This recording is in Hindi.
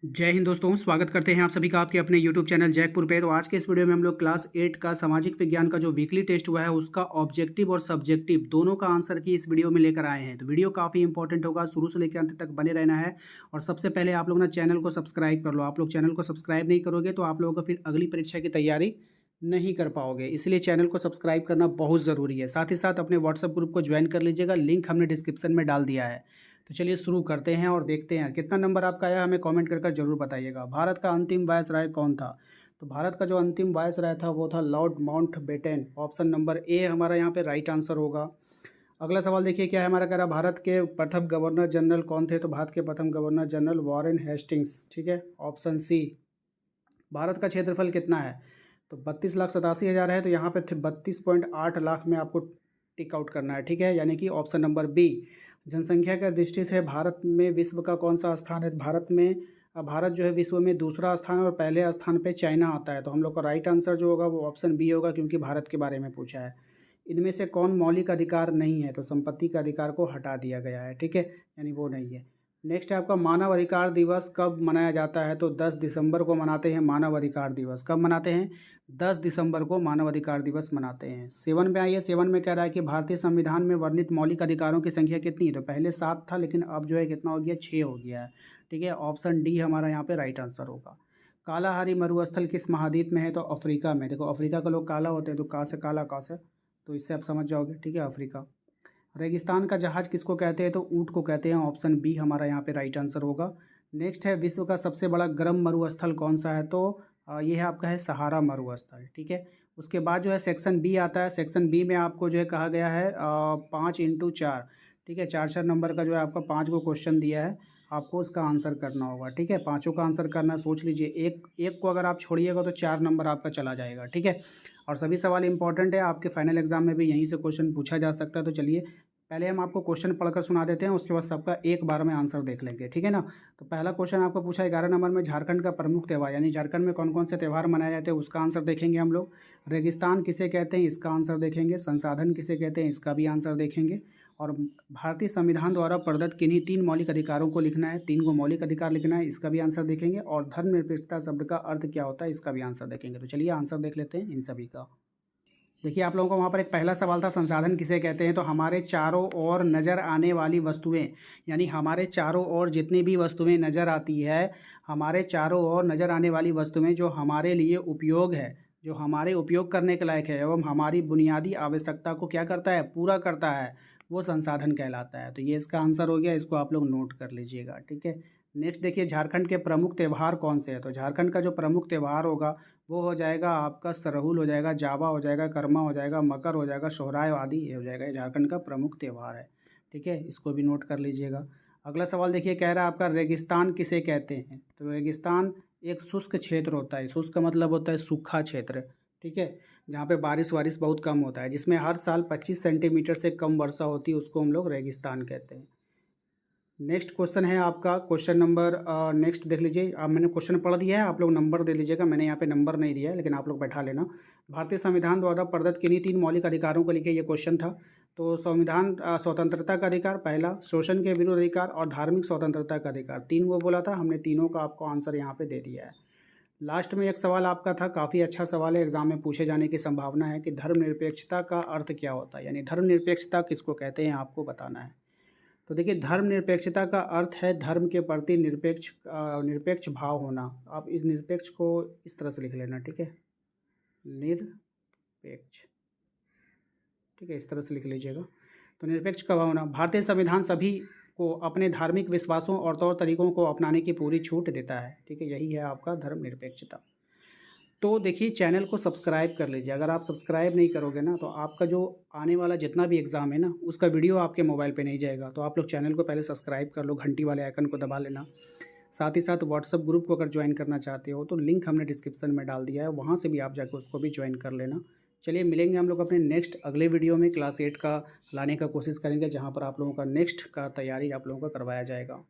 जय हिंद दोस्तों, स्वागत करते हैं आप सभी का आपके अपने YouTube चैनल जैकपुर पे। तो आज के इस वीडियो में हम लोग क्लास 8 का सामाजिक विज्ञान का जो वीकली टेस्ट हुआ है उसका ऑब्जेक्टिव और सब्जेक्टिव दोनों का आंसर की इस वीडियो में लेकर आए हैं। तो वीडियो काफ़ी इंपॉर्टेंट होगा, शुरू से लेकर अंत तक बने रहना है। और सबसे पहले आप लोग ना चैनल को सब्सक्राइब कर लो। आप लोग चैनल को सब्सक्राइब नहीं करोगे तो आप लोगों को फिर अगली परीक्षा की तैयारी नहीं कर पाओगे, इसलिए चैनल को सब्सक्राइब करना बहुत ज़रूरी है। साथ ही साथ अपने व्हाट्सएप ग्रुप को ज्वाइन कर लीजिएगा, लिंक हमने डिस्क्रिप्शन में डाल दिया है। तो चलिए शुरू करते हैं और देखते हैं कितना नंबर आपका आया, हमें कमेंट कर जरूर बताइएगा। भारत का अंतिम वायसराय कौन था? तो भारत का जो अंतिम वायसराय था वो था Lord Mountbatten. Option number A हमारा यहाँ पे राइट आंसर होगा। अगला सवाल देखिए क्या है हमारा, कह रहा भारत के प्रथम गवर्नर जनरल कौन थे? तो भारत के प्रथम गवर्नर जनरल वॉरेन हेस्टिंग्स। ठीक है, ऑप्शन सी। भारत का क्षेत्रफल कितना है? तो 32,87,000 है, तो यहाँ पे 32.8 लाख में आपको टिक आउट करना है। ठीक है, यानी कि ऑप्शन नंबर बी। जनसंख्या के दृष्टि से भारत में विश्व का कौन सा स्थान है? भारत जो है विश्व में दूसरा स्थान और पहले स्थान पे चाइना आता है। तो हम लोग का राइट आंसर जो होगा वो ऑप्शन बी होगा, क्योंकि भारत के बारे में पूछा है। इनमें से कौन मौलिक अधिकार नहीं है? तो संपत्ति का अधिकार को हटा दिया गया है। ठीक है, यानी वो नहीं है। नेक्स्ट है आपका मानव अधिकार दिवस कब मनाया जाता है? तो 10 दिसंबर को मनाते हैं मानव अधिकार दिवस। कब मनाते हैं? 10 दिसंबर को मानव अधिकार दिवस मनाते हैं। 7 में आइए, 7 में कह रहा है कि भारतीय संविधान में वर्णित मौलिक अधिकारों की संख्या कितनी है? तो पहले 7 था, लेकिन अब जो है कितना हो गया? 6 हो गया है। ठीक है, ऑप्शन डी हमारा यहाँ पे राइट आंसर होगा। कालाहारी मरुस्थल किस महाद्वीप में है? तो अफ्रीका में। देखो अफ्रीका का लोग काला होते हैं, तो का से काला का से, तो इससे आप समझ जाओगे। ठीक है, अफ्रीका। रेगिस्तान का जहाज किसको कहते हैं? तो ऊँट को कहते हैं। ऑप्शन बी हमारा यहाँ पे राइट आंसर होगा। नेक्स्ट है विश्व का सबसे बड़ा गर्म मरुस्थल कौन सा है? तो ये है आपका है सहारा मरुस्थल। ठीक है, उसके बाद जो है सेक्शन बी आता है। सेक्शन बी में आपको जो है कहा गया है 5 × 4। ठीक है, 4 नंबर का जो है आपका 5 को क्वेश्चन दिया है, आपको उसका आंसर करना होगा। ठीक है, पाँचों का आंसर करना सोच लीजिए। एक एक को अगर आप छोड़िएगा तो 4 नंबर आपका चला जाएगा। ठीक है, और सभी सवाल इंपॉर्टेंट है, आपके फाइनल एग्जाम में भी यहीं से क्वेश्चन पूछा जा सकता है। तो चलिए पहले हम आपको क्वेश्चन पढ़कर सुना देते हैं, उसके बाद सबका एक बार में आंसर देख लेंगे। ठीक है ना। तो पहला क्वेश्चन आपको पूछा 11 नंबर में, झारखंड का प्रमुख त्यौहार, यानी झारखंड में कौन कौन से त्यौहार मनाए जाते हैं उसका आंसर देखेंगे हम लोग। रेगिस्तान किसे कहते हैं? इसका आंसर देखेंगे। संसाधन किसे कहते हैं? इसका भी आंसर देखेंगे। और भारतीय संविधान द्वारा प्रदत्त किन्हीं 3 मौलिक अधिकारों को लिखना है, 3 को मौलिक अधिकार लिखना है, इसका भी आंसर देखेंगे। और धर्मनिरपेक्षता शब्द का अर्थ क्या होता है, इसका भी आंसर देखेंगे। तो चलिए आंसर देख लेते हैं इन सभी का। देखिए आप लोगों को वहाँ पर एक पहला सवाल था, संसाधन किसे कहते हैं? तो हमारे चारों ओर नज़र आने वाली वस्तुएं, यानी हमारे चारों ओर जितनी भी वस्तुएं नज़र आती है, हमारे चारों ओर नज़र आने वाली वस्तुएं जो हमारे लिए उपयोग है, जो हमारे उपयोग करने के लायक है एवं हमारी बुनियादी आवश्यकता को क्या करता है? पूरा करता है, वो संसाधन कहलाता है। तो ये इसका आंसर हो गया, इसको आप लोग नोट कर लीजिएगा। ठीक है, नेक्स्ट देखिए झारखंड के प्रमुख त्यौहार कौन से हैं? तो झारखंड का जो प्रमुख त्यौहार होगा वो हो जाएगा आपका सरहुल हो जाएगा, जावा हो जाएगा, कर्मा हो जाएगा, मकर हो जाएगा, सोहराय आदि ये हो जाएगा। ये झारखंड का प्रमुख त्यौहार है। ठीक है, इसको भी नोट कर लीजिएगा। अगला सवाल देखिए कह रहा है आपका रेगिस्तान किसे कहते हैं? तो रेगिस्तान एक शुष्क क्षेत्र होता है। शुष्क का मतलब होता है सूखा क्षेत्र। ठीक है, जहाँ पे बारिश वारिश बहुत कम होता है, जिसमें हर साल 25 सेंटीमीटर से कम वर्षा होती है, उसको हम लोग रेगिस्तान कहते हैं। नेक्स्ट क्वेश्चन है आपका क्वेश्चन नंबर नेक्स्ट देख लीजिए। अब मैंने क्वेश्चन पढ़ दिया है, आप लोग नंबर दे लीजिएगा। मैंने यहाँ पे नंबर नहीं दिया है, लेकिन आप लोग बैठा लेना। भारतीय संविधान द्वारा प्रदत्त किन्हीं 3 मौलिक अधिकारों को लेके ये क्वेश्चन था। तो संविधान स्वतंत्रता का अधिकार पहला, शोषण के विरुद्ध अधिकार और धार्मिक स्वतंत्रता का अधिकार, 3 वो बोला था। हमने तीनों का आपको आंसर यहाँ पे दे दिया है। लास्ट में एक सवाल आपका था, काफ़ी अच्छा सवाल है, एग्जाम में पूछे जाने की संभावना है कि धर्मनिरपेक्षता का अर्थ क्या होता है, यानी धर्मनिरपेक्षता किसको कहते हैं आपको बताना है। तो देखिए धर्मनिरपेक्षता का अर्थ है धर्म के प्रति निरपेक्ष भाव होना। आप इस निरपेक्ष को इस तरह से लिख लेना। ठीक है, निरपेक्ष। ठीक है, इस तरह से लिख लीजिएगा। तो निरपेक्ष का भाव होना। भारतीय संविधान सभी को अपने धार्मिक विश्वासों और तौर तरीकों को अपनाने की पूरी छूट देता है। ठीक है, यही है आपका धर्मनिरपेक्षता। तो देखिए चैनल को सब्सक्राइब कर लीजिए। अगर आप सब्सक्राइब नहीं करोगे ना तो आपका जो आने वाला जितना भी एग्ज़ाम है ना उसका वीडियो आपके मोबाइल पे नहीं जाएगा। तो आप लोग चैनल को पहले सब्सक्राइब कर लो, घंटी वाले आइकन को दबा लेना। साथ ही साथ व्हाट्सअप ग्रुप को अगर ज्वाइन करना चाहते हो तो लिंक हमने डिस्क्रिप्शन में डाल दिया है, वहाँ से भी आप जाकर उसको भी ज्वाइन कर लेना। चलिए मिलेंगे हम लोग अपने नेक्स्ट अगले वीडियो में। क्लास 8 का लाने का कोशिश करेंगे, जहाँ पर आप लोगों का नेक्स्ट का तैयारी आप लोगों का करवाया जाएगा।